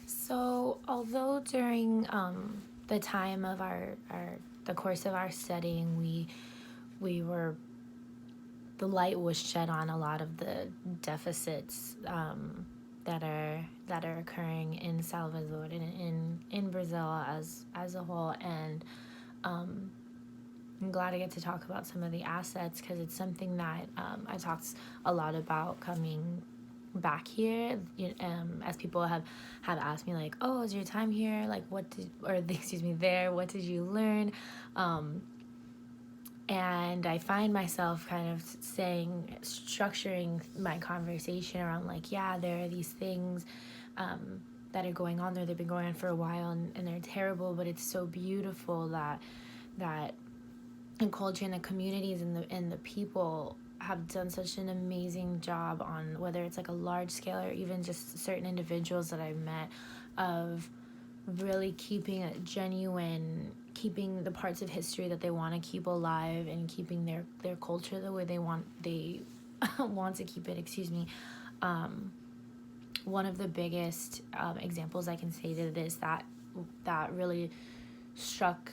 So, although during the time of the course of our studying, we were the light was shed on a lot of the deficits that are occurring in Salvador and in Brazil as a whole, and um, I'm glad I get to talk about some of the assets because it's something that I talked a lot about coming back here. As people have asked me like, oh, is your time here, like what did, or excuse me, there, what did you learn? um, and I find myself kind of structuring my conversation around like, yeah, there are these things that are going on there. They've been going on for a while, and they're terrible, but it's so beautiful that the culture and the communities and the people have done such an amazing job on, whether it's like a large scale or even just certain individuals that I've met, of really keeping a genuine, keeping the parts of history that they want to keep alive, and keeping their culture the way they want to keep it, excuse me. One of the biggest examples I can say to this that really struck,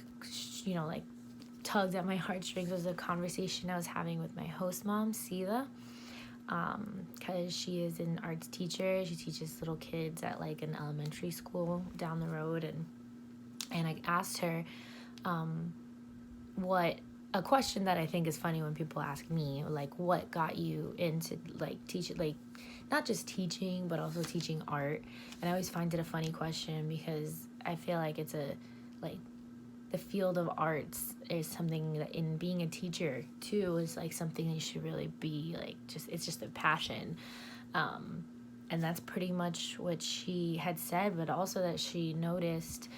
like tugged at my heartstrings, was a conversation I was having with my host mom, Sila, because she is an arts teacher. She teaches little kids at like an elementary school down the road, and I asked her what a question that I think is funny when people ask me, like, what got you into like teaching, like not just teaching but also teaching art. And I always find it a funny question because I feel like it's a like the field of arts is something that, in being a teacher too, is like something that you should really be like, just it's just a passion. And that's pretty much what she had said, but also that she noticed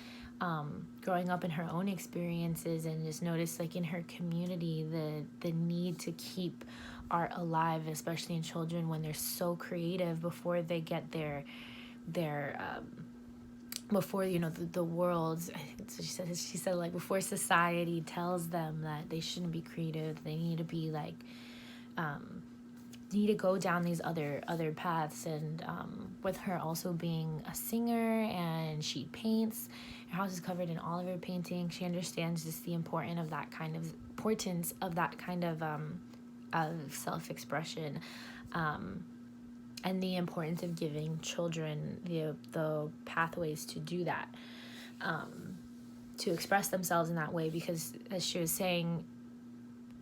growing up in her own experiences, and just noticed like in her community the need to keep art alive, especially in children when they're so creative before they get their before the world, I think so she said like before society tells them that they shouldn't be creative, they need to be like need to go down these other paths. And with her also being a singer, and she paints, her house is covered in all of her paintings, she understands just the importance of that kind of self-expression, and the importance of giving children the pathways to do that, to express themselves in that way. Because as she was saying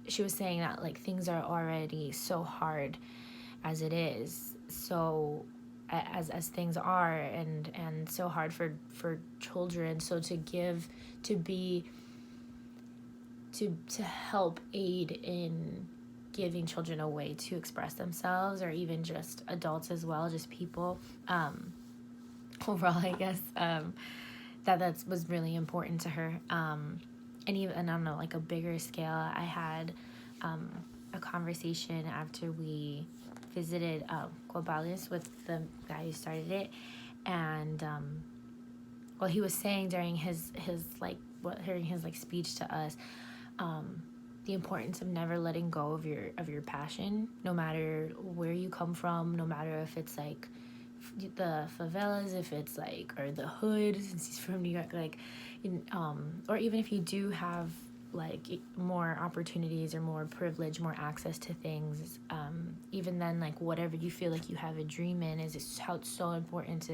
that like things are already so hard as it is, so as things are, and so hard for children. So to help aid in giving children a way to express themselves, or even just adults as well, just people, overall, I guess, that was really important to her. And even, and on like a bigger scale, I had a conversation after we visited Guabales with the guy who started it. And well, he was saying during his during his like speech to us, the importance of never letting go of your passion, no matter where you come from, no matter if it's like the favelas, if it's like, or the hood, since he's from New York, like, or even if you do have like more opportunities or more privilege, more access to things, even then, like whatever you feel like you have a dream in, is how it's so important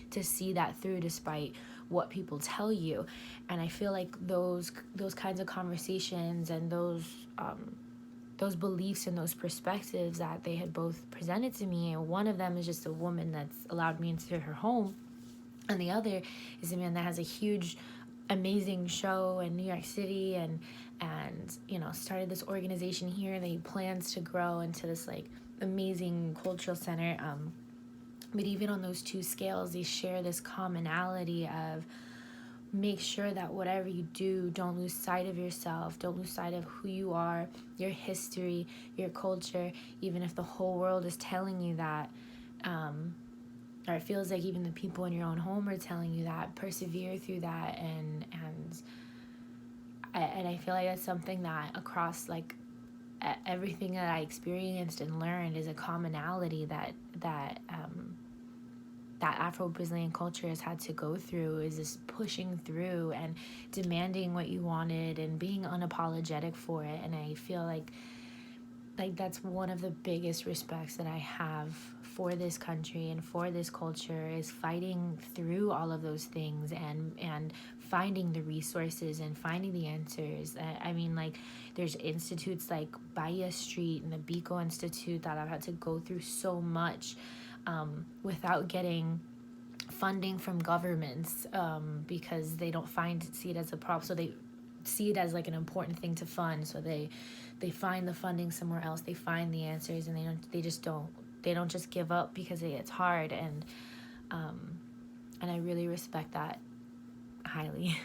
to see that through despite what people tell you. And I feel like those kinds of conversations, and those beliefs and those perspectives that they had both presented to me, and one of them is just a woman that's allowed me into her home, and the other is a man that has a huge amazing show in New York City, and started this organization here that he plans to grow into this like amazing cultural center. But even on those two scales, they share this commonality of, make sure that whatever you do, don't lose sight of yourself, don't lose sight of who you are, your history, your culture, even if the whole world is telling you that, or it feels like even the people in your own home are telling you that. Persevere through that. And I feel like that's something that across like everything that I experienced and learned is a commonality that that Afro-Brazilian culture has had to go through, is this pushing through and demanding what you wanted and being unapologetic for it. And I feel like that's one of the biggest respects that I have for this country and for this culture, is fighting through all of those things and finding the resources and finding the answers. I mean, like, there's institutes like Bahia Street and the Biko Institute that I've had to go through so much without getting funding from governments, because they don't see it as a problem. So they see it as like an important thing to fund. So they find the funding somewhere else. They find the answers, and they don't just give up because it's hard. And I really respect that highly.